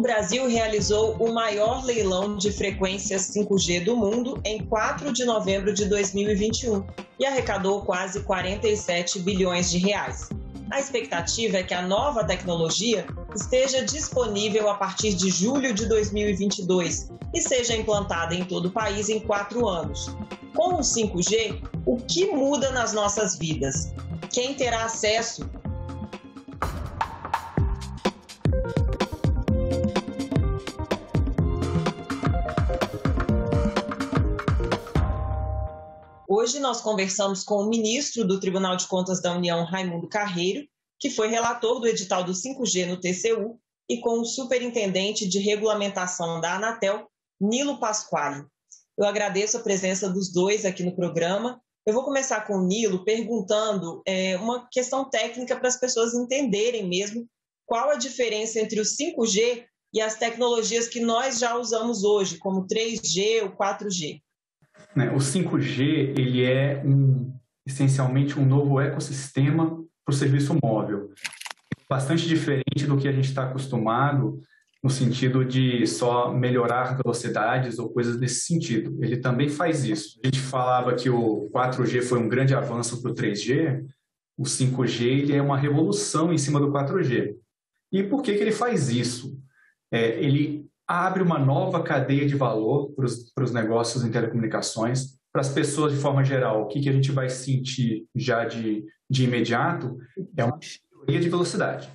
Brasil realizou o maior leilão de frequências 5G do mundo em 4 de novembro de 2021 e arrecadou quase 47 bilhões de reais. A expectativa é que a nova tecnologia esteja disponível a partir de julho de 2022 e seja implantada em todo o país em 4 anos. Com o 5G, o que muda nas nossas vidas? Quem terá acesso? Hoje nós conversamos com o ministro do Tribunal de Contas da União, Raimundo Carreiro, que foi relator do edital do 5G no TCU, e com o superintendente de regulamentação da Anatel, Nilo Pasquale. Eu agradeço a presença dos dois aqui no programa. Eu vou começar com o Nilo perguntando uma questão técnica para as pessoas entenderem mesmo qual a diferença entre o 5G e as tecnologias que nós já usamos hoje, como o 3G ou 4G. O 5G ele é essencialmente um novo ecossistema para o serviço móvel, bastante diferente do que a gente está acostumado no sentido de só melhorar velocidades ou coisas nesse sentido. Ele também faz isso. A gente falava que o 4G foi um grande avanço para o 3G, o 5G ele é uma revolução em cima do 4G. E por que ele faz isso? Ele abre uma nova cadeia de valor para os negócios em telecomunicações, para as pessoas de forma geral. O que a gente vai sentir já de imediato é uma melhoria de velocidade.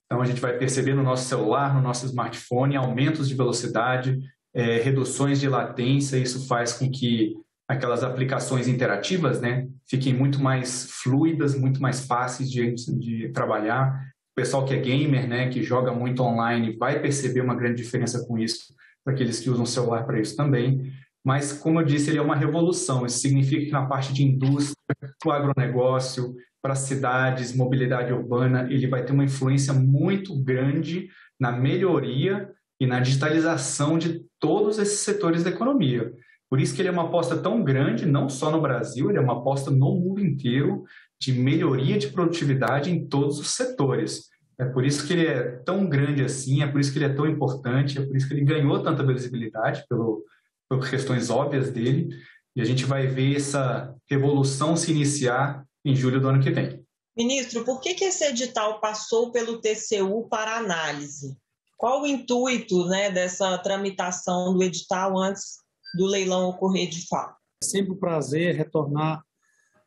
Então, a gente vai perceber no nosso celular, no nosso smartphone, aumentos de velocidade, reduções de latência. Isso faz com que aquelas aplicações interativas, fiquem muito mais fluidas, muito mais fáceis de trabalhar. O pessoal que é gamer, que joga muito online, vai perceber uma grande diferença com isso, para aqueles que usam o celular para isso também. Mas, como eu disse, ele é uma revolução. Isso significa que na parte de indústria, do agronegócio, para cidades, mobilidade urbana, ele vai ter uma influência muito grande na melhoria e na digitalização de todos esses setores da economia. Por isso que ele é uma aposta tão grande, não só no Brasil, ele é uma aposta no mundo inteiro de melhoria de produtividade em todos os setores. É por isso que ele é tão grande assim, é por isso que ele é tão importante, é por isso que ele ganhou tanta visibilidade por questões óbvias dele, e a gente vai ver essa revolução se iniciar em julho do ano que vem. Ministro, por que esse edital passou pelo TCU para análise? Qual o intuito dessa tramitação do edital antes do leilão ocorrer de fato? É sempre um prazer retornar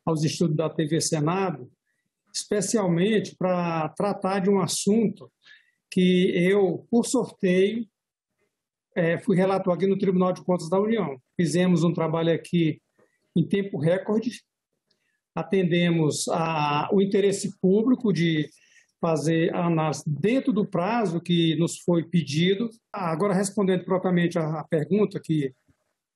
aos estudos da TV Senado, especialmente para tratar de um assunto que eu, por sorteio, fui relator aqui no Tribunal de Contas da União. Fizemos um trabalho aqui em tempo recorde, atendemos o interesse público de fazer a análise dentro do prazo que nos foi pedido. Agora, respondendo propriamente à pergunta que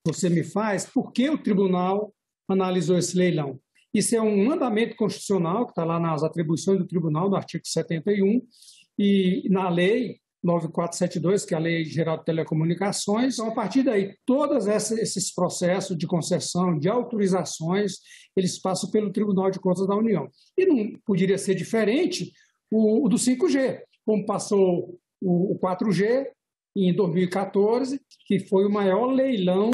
você me faz, por que o tribunal analisou esse leilão? Isso é um mandamento constitucional que está lá nas atribuições do tribunal, no artigo 71, e na lei 9472, que é a Lei Geral de Telecomunicações. Então, a partir daí, todos esses processos de concessão, de autorizações, eles passam pelo Tribunal de Contas da União. E não poderia ser diferente o do 5G, como passou o 4G em 2014, que foi o maior leilão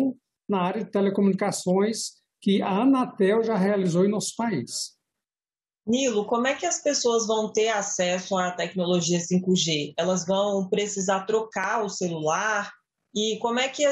na área de telecomunicações que a Anatel já realizou em nosso país. Nilo, como é que as pessoas vão ter acesso à tecnologia 5G? Elas vão precisar trocar o celular? E como é que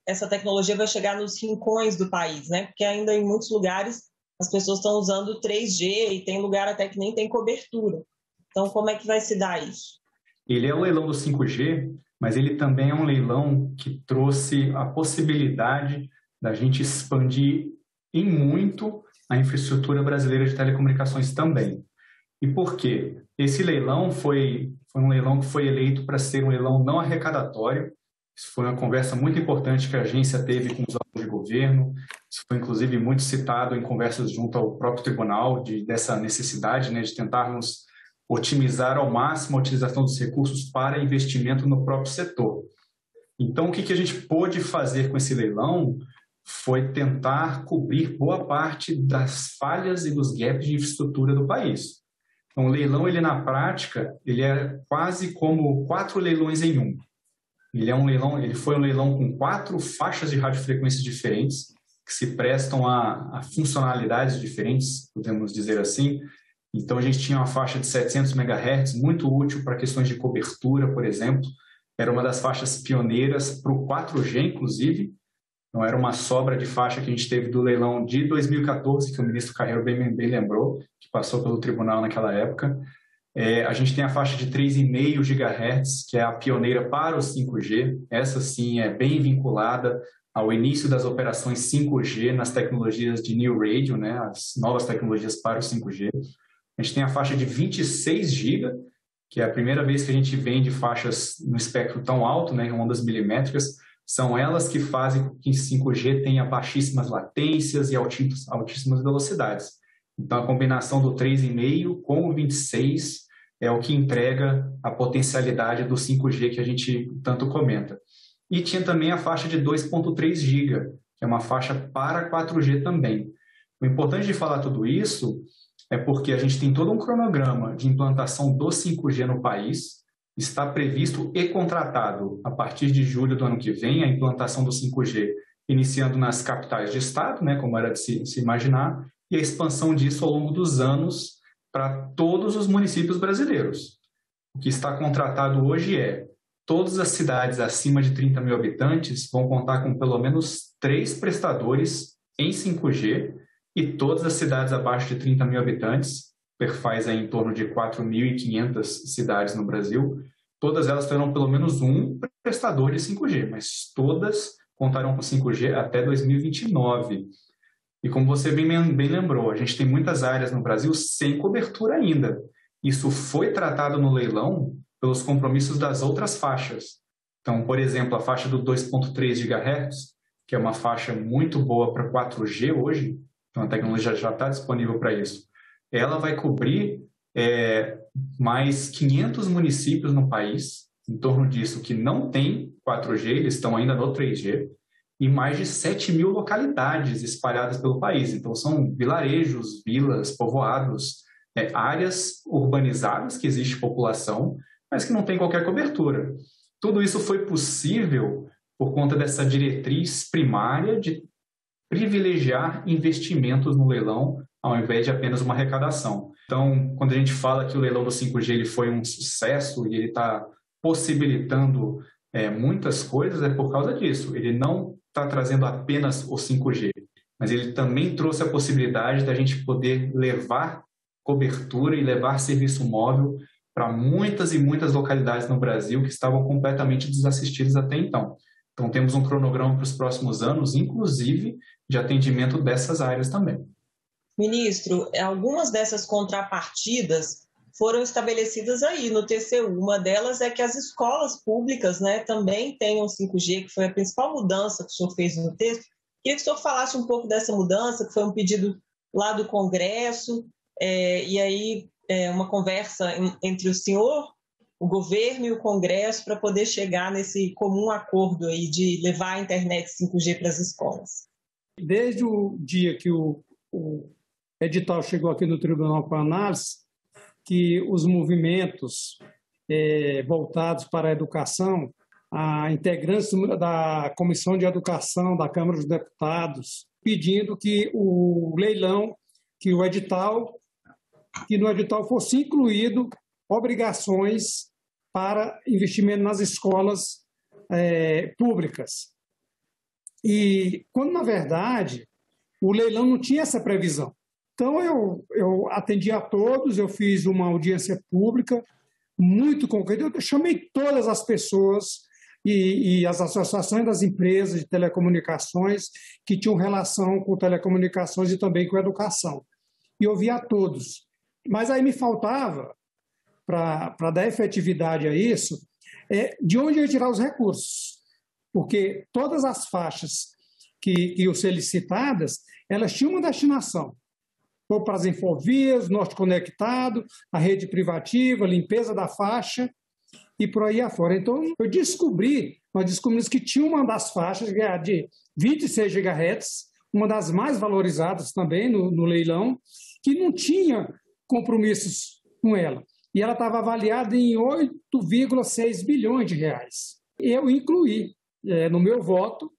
essa tecnologia vai chegar nos rincões do país, Porque ainda em muitos lugares as pessoas estão usando 3G e tem lugar até que nem tem cobertura. Então, como é que vai se dar isso? Ele é o leilão do 5G, mas ele também é um leilão que trouxe a possibilidade da gente expandir em muito a infraestrutura brasileira de telecomunicações também. E por quê? Esse leilão foi um leilão que foi eleito para ser um leilão não arrecadatório. Isso foi uma conversa muito importante que a agência teve com os órgãos de governo. Isso foi, inclusive, muito citado em conversas junto ao próprio tribunal, dessa necessidade de tentarmos otimizar ao máximo a utilização dos recursos para investimento no próprio setor. Então, o que a gente pôde fazer com esse leilão foi tentar cobrir boa parte das falhas e dos gaps de infraestrutura do país. Então, o leilão, ele na prática, ele é quase como 4 leilões em um. Ele foi um leilão com 4 faixas de radiofrequências diferentes, que se prestam a funcionalidades diferentes, podemos dizer assim. Então, a gente tinha uma faixa de 700 MHz, muito útil para questões de cobertura, por exemplo. Era uma das faixas pioneiras para o 4G, inclusive. Então, era uma sobra de faixa que a gente teve do leilão de 2014, que o ministro Carreiro bem lembrou, que passou pelo tribunal naquela época. A gente tem a faixa de 3,5 GHz, que é a pioneira para o 5G. Essa, sim, é bem vinculada ao início das operações 5G nas tecnologias de New Radio, né, as novas tecnologias para o 5G. A gente tem a faixa de 26 GB, que é a primeira vez que a gente vende faixas no espectro tão alto, né, em ondas milimétricas. São elas que fazem com que 5G tenha baixíssimas latências e altíssimas velocidades. Então, a combinação do 3,5 com o 26 é o que entrega a potencialidade do 5G que a gente tanto comenta. E tinha também a faixa de 2,3 GB, que é uma faixa para 4G também. O importante de falar tudo isso é porque a gente tem todo um cronograma de implantação do 5G no país. Está previsto e contratado a partir de julho do ano que vem a implantação do 5G, iniciando nas capitais de estado, né, como era de se imaginar, e a expansão disso ao longo dos anos para todos os municípios brasileiros. O que está contratado hoje é todas as cidades acima de 30 mil habitantes vão contar com pelo menos 3 prestadores em 5G e todas as cidades abaixo de 30 mil habitantes, faz em torno de 4.500 cidades no Brasil, todas elas terão pelo menos um prestador de 5G, mas todas contarão com 5G até 2029. E como você bem lembrou, a gente tem muitas áreas no Brasil sem cobertura ainda. Isso foi tratado no leilão pelos compromissos das outras faixas. Então, por exemplo, a faixa do 2,3 GHz, que é uma faixa muito boa para 4G hoje, então a tecnologia já está disponível para isso, ela vai cobrir mais 500 municípios no país, em torno disso, que não tem 4G, eles estão ainda no 3G, e mais de 7 mil localidades espalhadas pelo país. Então, são vilarejos, vilas, povoados, áreas urbanizadas que existe população, mas que não tem qualquer cobertura. Tudo isso foi possível por conta dessa diretriz primária de privilegiar investimentos no leilão ao invés de apenas uma arrecadação. Então, quando a gente fala que o leilão do 5G ele foi um sucesso e ele está possibilitando muitas coisas, é por causa disso. Ele não está trazendo apenas o 5G, mas ele também trouxe a possibilidade da gente poder levar cobertura e levar serviço móvel para muitas e muitas localidades no Brasil que estavam completamente desassistidas até então. Então, temos um cronograma para os próximos anos, inclusive de atendimento dessas áreas também. Ministro, algumas dessas contrapartidas foram estabelecidas aí no TCU. Uma delas é que as escolas públicas, né, também tenham 5G, que foi a principal mudança que o senhor fez no texto. Queria que o senhor falasse um pouco dessa mudança, que foi um pedido lá do Congresso, e aí uma conversa entre o senhor, o governo e o Congresso para poder chegar nesse comum acordo aí de levar a internet 5G para as escolas. Desde o dia que o edital chegou aqui no Tribunal para análise, que os movimentos voltados para a educação, a integrantes da Comissão de Educação da Câmara dos Deputados, pedindo que o leilão, que no edital fosse incluído obrigações para investimento nas escolas públicas. E quando, na verdade, o leilão não tinha essa previsão. Então, eu atendi a todos, eu fiz uma audiência pública muito concreta, eu chamei todas as pessoas e as associações das empresas de telecomunicações que tinham relação com telecomunicações e também com educação. E ouvi a todos. Mas aí me faltava, para dar efetividade a isso, de onde eu ia tirar os recursos. Porque todas as faixas que iam ser licitadas, elas tinham uma destinação. Ou para as infovias, Norte Conectado, a rede privativa, limpeza da faixa e por aí afora. Então, nós descobrimos que tinha uma das faixas de 26 GHz, uma das mais valorizadas também no leilão, que não tinha compromissos com ela. E ela estava avaliada em 8,6 bilhões de reais. Eu incluí no meu voto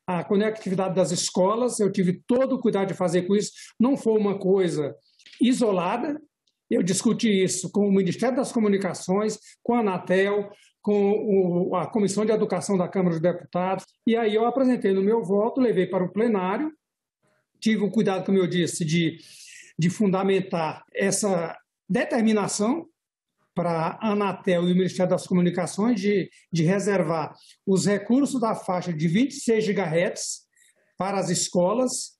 a conectividade das escolas, eu tive todo o cuidado de fazer com isso, não foi uma coisa isolada, eu discuti isso com o Ministério das Comunicações, com a Anatel, com a Comissão de Educação da Câmara dos Deputados, e aí eu apresentei no meu voto, levei para o plenário, tive o cuidado, como eu disse, de fundamentar essa determinação para a Anatel e o Ministério das Comunicações de reservar os recursos da faixa de 26 GHz para as escolas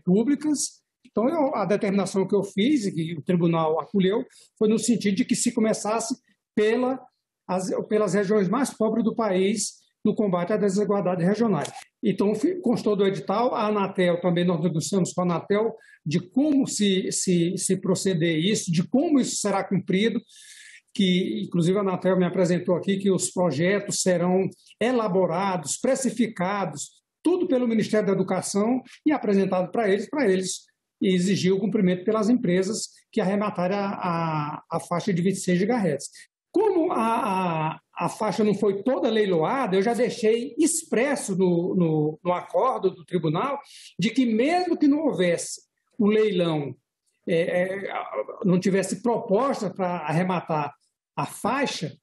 públicas. Então, a determinação que eu fiz e que o tribunal acolheu foi no sentido de que se começasse pelas regiões mais pobres do país no combate às desigualdades regionais. Então, constou do edital, a Anatel também, nós negociamos com a Anatel de como se proceder isso, de como isso será cumprido, que inclusive a Anatel me apresentou aqui que os projetos serão elaborados, precificados, tudo pelo Ministério da Educação e apresentado para eles exigir o cumprimento pelas empresas que arrematarem a faixa de 26 GHz. Como a faixa não foi toda leiloada, eu já deixei expresso no acordo do tribunal de que mesmo que não houvesse o leilão, não tivesse proposta para arrematar a faixa,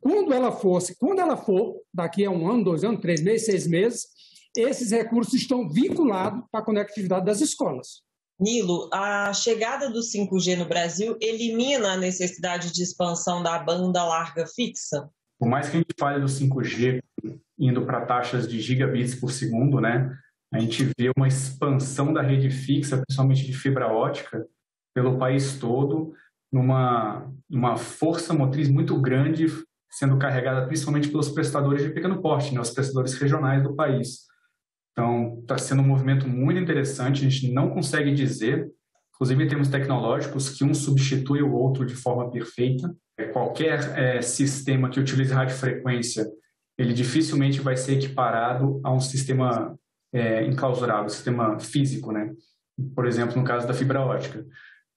quando ela for, daqui a 1 ano, 2 anos, 3 meses, 6 meses, esses recursos estão vinculados para a conectividade das escolas. Nilo, a chegada do 5G no Brasil elimina a necessidade de expansão da banda larga fixa? Por mais que a gente fale do 5G indo para taxas de gigabits por segundo, né, a gente vê uma expansão da rede fixa, principalmente de fibra ótica, pelo país todo, numa força motriz muito grande, sendo carregada principalmente pelos prestadores de pequeno porte, né, os prestadores regionais do país. Então, está sendo um movimento muito interessante, a gente não consegue dizer, inclusive em termos tecnológicos, que um substitui o outro de forma perfeita. Qualquer sistema que utilize radiofrequência, ele dificilmente vai ser equiparado a um sistema enclausurado, sistema físico, né? Por exemplo, no caso da fibra ótica.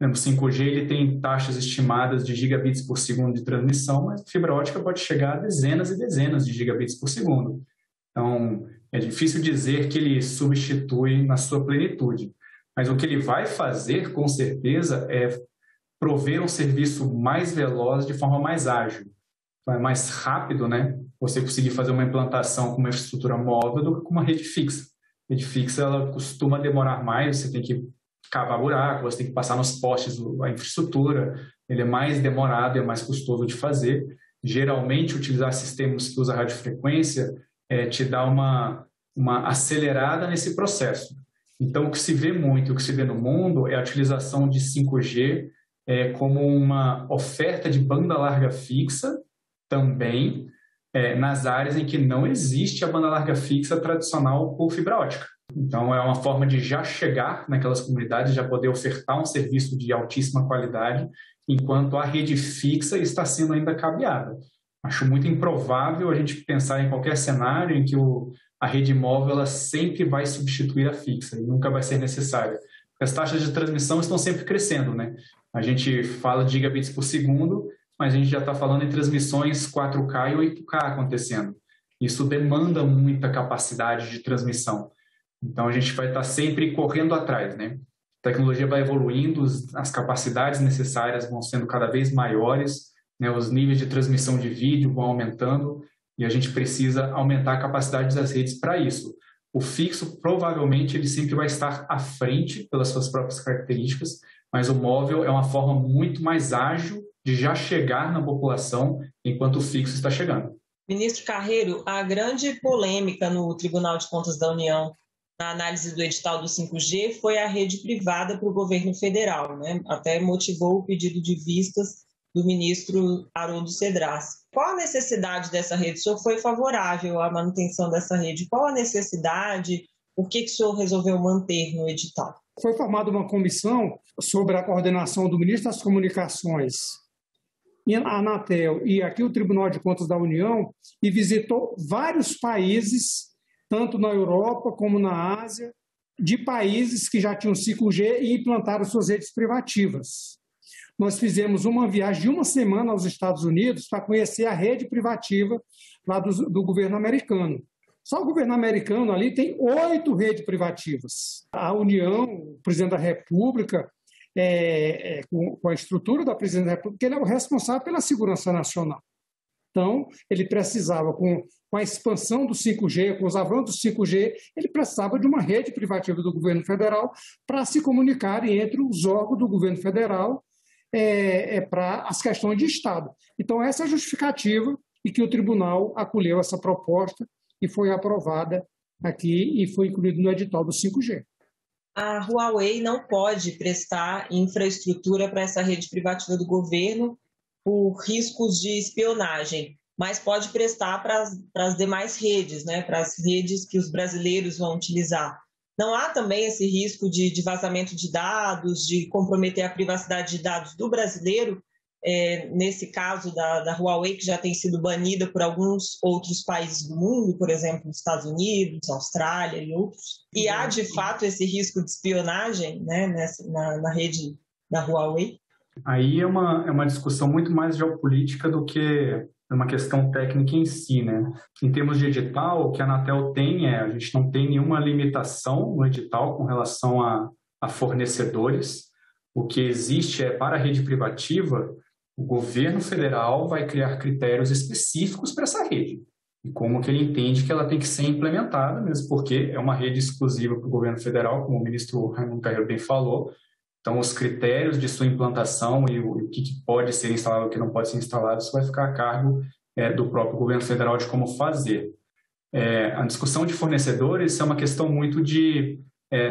O 5G ele tem taxas estimadas de gigabits por segundo de transmissão, mas a fibra ótica pode chegar a dezenas e dezenas de gigabits por segundo. Então, é difícil dizer que ele substitui na sua plenitude, mas o que ele vai fazer, com certeza, é prover um serviço mais veloz de forma mais ágil. Então, é mais rápido, né? Você conseguir fazer uma implantação com uma infraestrutura móvel do que com uma rede fixa. A rede fixa ela costuma demorar mais, você tem que cavar buraco, você tem que passar nos postes a infraestrutura, ele é mais demorado, é mais custoso de fazer. Geralmente, utilizar sistemas que usam radiofrequência te dá uma acelerada nesse processo. Então, o que se vê muito, o que se vê no mundo é a utilização de 5G como uma oferta de banda larga fixa também nas áreas em que não existe a banda larga fixa tradicional por fibra ótica. Então, é uma forma de já chegar naquelas comunidades, já poder ofertar um serviço de altíssima qualidade, enquanto a rede fixa está sendo ainda cabeada. Acho muito improvável a gente pensar em qualquer cenário em que a rede móvel ela sempre vai substituir a fixa e nunca vai ser necessária. As taxas de transmissão estão sempre crescendo, né? A gente fala de gigabits por segundo, mas a gente já está falando em transmissões 4K e 8K acontecendo. Isso demanda muita capacidade de transmissão. Então, a gente vai estar sempre correndo atrás, né? A tecnologia vai evoluindo, as capacidades necessárias vão sendo cada vez maiores, né, os níveis de transmissão de vídeo vão aumentando e a gente precisa aumentar a capacidade das redes para isso. O fixo, provavelmente, ele sempre vai estar à frente pelas suas próprias características, mas o móvel é uma forma muito mais ágil de já chegar na população enquanto o fixo está chegando. Ministro Carreiro, a grande polêmica no Tribunal de Contas da União na análise do edital do 5G foi a rede privada para o governo federal, né? Até motivou o pedido de vistas do ministro Haroldo Cedras. Qual a necessidade dessa rede? O senhor foi favorável à manutenção dessa rede? Qual a necessidade? Por que o senhor resolveu manter no edital? Foi formada uma comissão sobre a coordenação do ministro das Comunicações, a Anatel e aqui o Tribunal de Contas da União, e visitou vários países, tanto na Europa como na Ásia, de países que já tinham 5G e implantaram suas redes privativas. nós fizemos uma viagem de uma semana aos Estados Unidos para conhecer a rede privativa lá do governo americano. Só o governo americano ali tem 8 redes privativas. A União, o presidente da República, com a estrutura da presidente da República, ele é o responsável pela segurança nacional. Então, ele precisava, com a expansão do 5G, com os avanços do 5G, ele precisava de uma rede privativa do governo federal para se comunicar entre os órgãos do governo federal para as questões de Estado. Então, essa é a justificativa e que o tribunal acolheu essa proposta e foi aprovada aqui e foi incluído no edital do 5G. A Huawei não pode prestar infraestrutura para essa rede privativa do governo por riscos de espionagem, mas pode prestar para as demais redes, né, para as redes que os brasileiros vão utilizar. Não há também esse risco de vazamento de dados, de comprometer a privacidade de dados do brasileiro, nesse caso da Huawei, que já tem sido banida por alguns outros países do mundo, por exemplo, Estados Unidos, Austrália e outros. E há, de fato, esse risco de espionagem, né, na rede da Huawei? Aí é uma discussão muito mais geopolítica do que uma questão técnica em si, né? Em termos de edital, o que a Anatel tem a gente não tem nenhuma limitação no edital com relação a fornecedores. O que existe para a rede privativa, o governo federal vai criar critérios específicos para essa rede e como que ele entende que ela tem que ser implementada, mesmo porque é uma rede exclusiva para o governo federal, como o ministro Raimundo Carreiro bem falou. Então, os critérios de sua implantação e o que pode ser instalado e o que não pode ser instalado, isso vai ficar a cargo do próprio governo federal de como fazer. A discussão de fornecedores é uma questão muito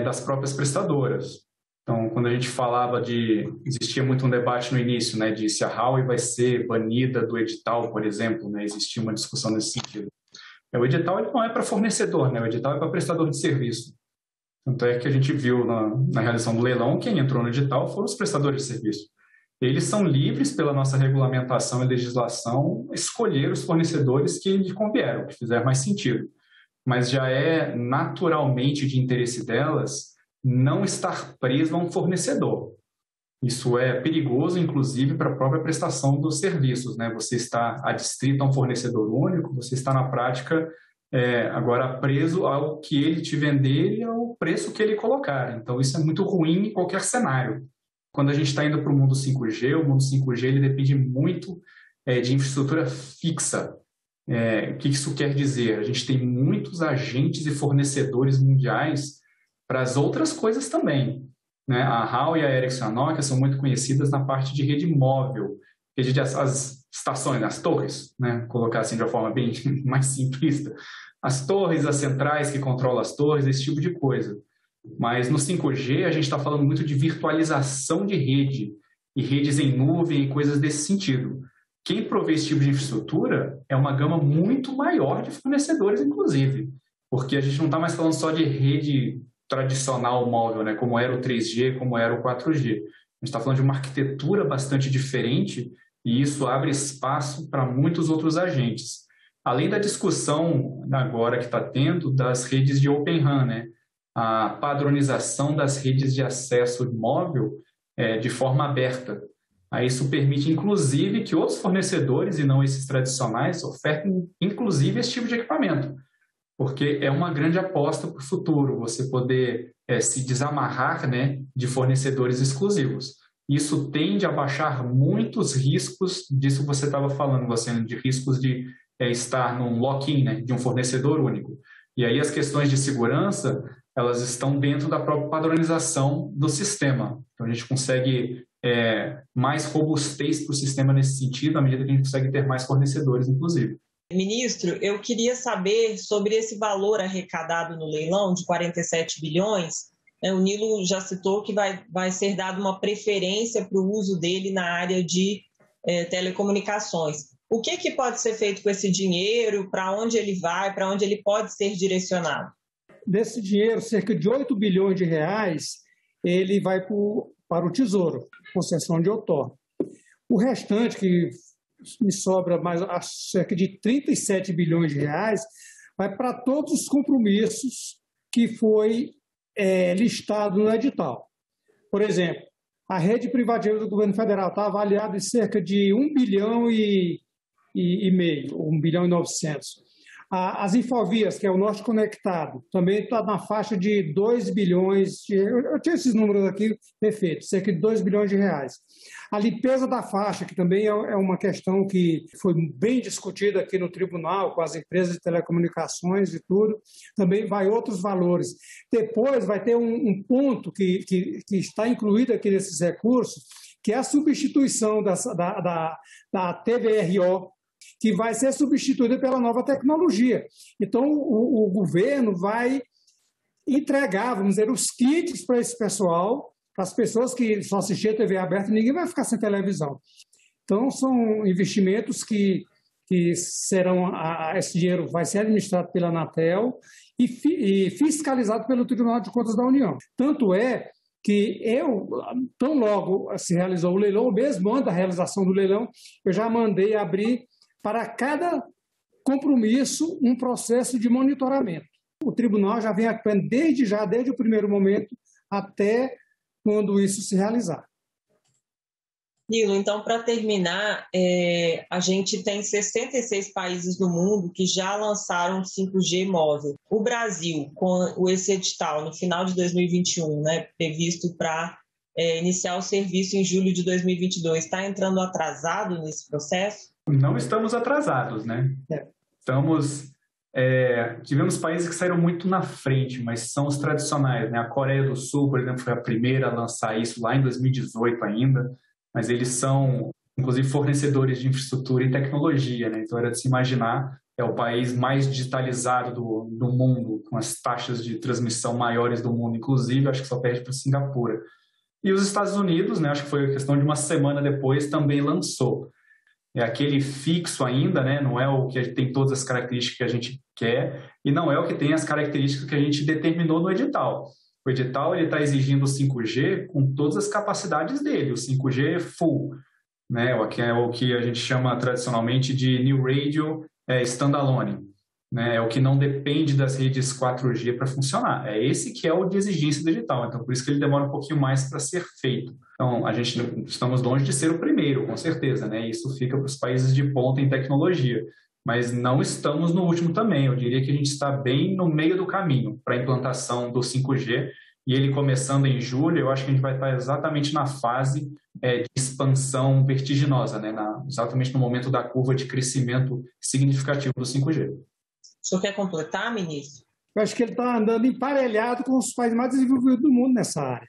das próprias prestadoras. Então, quando a gente falava existia muito um debate no início, né, de se a Huawei vai ser banida do edital, por exemplo, né, existia uma discussão nesse sentido. O edital ele não é para fornecedor, né, o edital é para prestador de serviço. Tanto é que a gente viu na realização do leilão, quem entrou no edital foram os prestadores de serviço. Eles são livres, pela nossa regulamentação e legislação, escolher os fornecedores que lhe convieram, que fizer mais sentido. Mas já é naturalmente de interesse delas não estar preso a um fornecedor. Isso é perigoso, inclusive, para a própria prestação dos serviços, né? Você está adstrito a um fornecedor único, você está, na prática, agora preso ao que ele te vender e ao preço que ele colocar. Então, isso é muito ruim em qualquer cenário. Quando a gente está indo para o mundo 5G, o mundo 5G ele depende muito de infraestrutura fixa. O que isso quer dizer? A gente tem muitos agentes e fornecedores mundiais para as outras coisas também, né? A Huawei e a Ericsson e a Nokia são muito conhecidas na parte de rede móvel, as estações, as torres, né? Colocar assim de uma forma bem mais simplista, as torres, as centrais que controlam as torres, esse tipo de coisa. Mas no 5G a gente está falando muito de virtualização de rede e redes em nuvem e coisas desse sentido. Quem provê esse tipo de infraestrutura é uma gama muito maior de fornecedores, inclusive, porque a gente não está mais falando só de rede tradicional móvel, né? Como era o 3G, como era o 4G. A gente está falando de uma arquitetura bastante diferente e isso abre espaço para muitos outros agentes. Além da discussão agora que está tendo das redes de Open RAN, né? A padronização das redes de acesso móvel de forma aberta. Aí isso permite, inclusive, que outros fornecedores, e não esses tradicionais, ofertem, inclusive, esse tipo de equipamento. Porque é uma grande aposta para o futuro, você poder se desamarrar, né, de fornecedores exclusivos. Isso tende a baixar muitos riscos disso que você estava falando, Luciano, de riscos de estar num lock-in, né, de um fornecedor único. E aí as questões de segurança, elas estão dentro da própria padronização do sistema. Então a gente consegue mais robustez para o sistema nesse sentido, à medida que a gente consegue ter mais fornecedores, inclusive. Ministro, eu queria saber sobre esse valor arrecadado no leilão de 47 bilhões. O Nilo já citou que vai ser dada uma preferência para o uso dele na área de telecomunicações. O que pode ser feito com esse dinheiro? Para onde ele vai? Para onde ele pode ser direcionado? Desse dinheiro, cerca de 8 bilhões de reais, ele vai para o Tesouro, concessão de outorga. O restante, que me sobra mais cerca de 37 bilhões de reais, vai para todos os compromissos que foi listado no edital. Por exemplo, A rede privativa do governo federal está avaliada em cerca de 1 bilhão e meio, 1 bilhão e 900. As Infovias, que é o Norte Conectado, também está na faixa de 2 bilhões, eu tinha esses números aqui perfeitos, cerca de 2 bilhões de reais. A limpeza da faixa, que também é uma questão que foi bem discutida aqui no tribunal, com as empresas de telecomunicações e tudo, também vai outros valores. Depois vai ter um ponto que está incluído aqui nesses recursos, que é a substituição da TVRO, que vai ser substituída pela nova tecnologia. Então, o governo vai entregar, vamos dizer, os kits para esse pessoal, para as pessoas que só assistiam a TV aberta, ninguém vai ficar sem televisão. Então, são investimentos que serão, esse dinheiro vai ser administrado pela Anatel e fiscalizado pelo Tribunal de Contas da União. Tanto é que tão logo se realizou o leilão, mesmo antes da realização do leilão, eu já mandei abrir para cada compromisso um processo de monitoramento. O tribunal já vem acompanhando desde o primeiro momento até quando isso se realizar. Nilo, então, para terminar, a gente tem 66 países no mundo que já lançaram 5G móvel. O Brasil, com esse edital no final de 2021, previsto para iniciar o serviço em julho de 2022, está entrando atrasado nesse processo? Não estamos atrasados, né? Tivemos países que saíram muito na frente, mas são os tradicionais, né? A Coreia do Sul, por exemplo, foi a primeira a lançar isso lá em 2018 ainda, mas eles são, inclusive, fornecedores de infraestrutura e tecnologia, né? Então era de se imaginar, é o país mais digitalizado do mundo, com as taxas de transmissão maiores do mundo, inclusive, acho que só perde para Singapura. E os Estados Unidos, né? Acho que foi questão de uma semana depois, também lançou. É aquele fixo ainda, né? Não é o que tem todas as características que a gente quer e não é o que tem as características que a gente determinou no edital. O edital está exigindo o 5G com todas as capacidades dele, o 5G full, né? É o que a gente chama tradicionalmente de New Radio Standalone, né? É o que não depende das redes 4G para funcionar. É esse que é o de exigência do edital, então por isso que ele demora um pouquinho mais para ser feito. Então, estamos longe de ser o primeiro, com certeza, né? Isso fica para os países de ponta em tecnologia, mas não estamos no último também. Eu diria que a gente está bem no meio do caminho para a implantação do 5G, e ele começando em julho, eu acho que a gente vai estar exatamente na fase de expansão vertiginosa, né? Exatamente no momento da curva de crescimento significativo do 5G. O senhor quer completar, ministro? Eu acho que ele está andando emparelhado com os países mais desenvolvidos do mundo nessa área.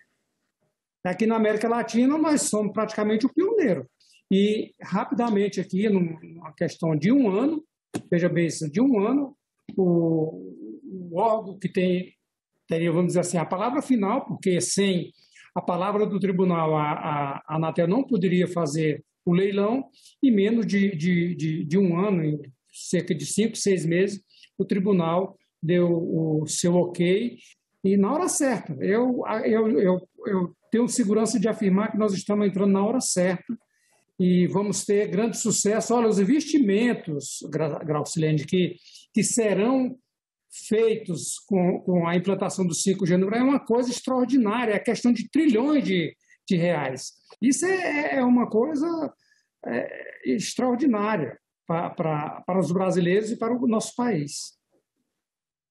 Aqui na América Latina, nós somos praticamente o pioneiro. E, rapidamente aqui, numa questão de um ano, veja bem isso, de um ano, o órgão que teria, vamos dizer assim, a palavra final, porque sem a palavra do tribunal, a Anatel não poderia fazer o leilão, e menos de um ano, em cerca de 5, 6 meses, o tribunal deu o seu ok, e na hora certa. Eu tenho segurança de afirmar que nós estamos entrando na hora certa e vamos ter grande sucesso. Olha, os investimentos, Graucilene, que serão feitos com a implantação do 5G no Brasil é uma coisa extraordinária, é questão de trilhões de reais. Isso é uma coisa extraordinária para os brasileiros e para o nosso país.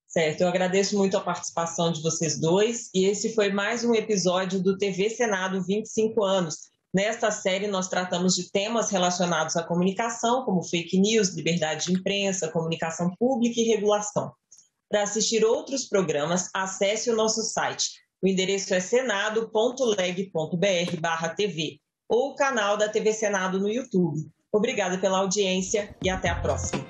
Certo, eu agradeço muito a participação de vocês dois e esse foi mais um episódio do TV Senado 25 anos. Nesta série nós tratamos de temas relacionados à comunicação, como fake news, liberdade de imprensa, comunicação pública e regulação. Para assistir outros programas, acesse o nosso site. O endereço é senado.leg.br/TV ou o canal da TV Senado no YouTube. Obrigada pela audiência e até a próxima.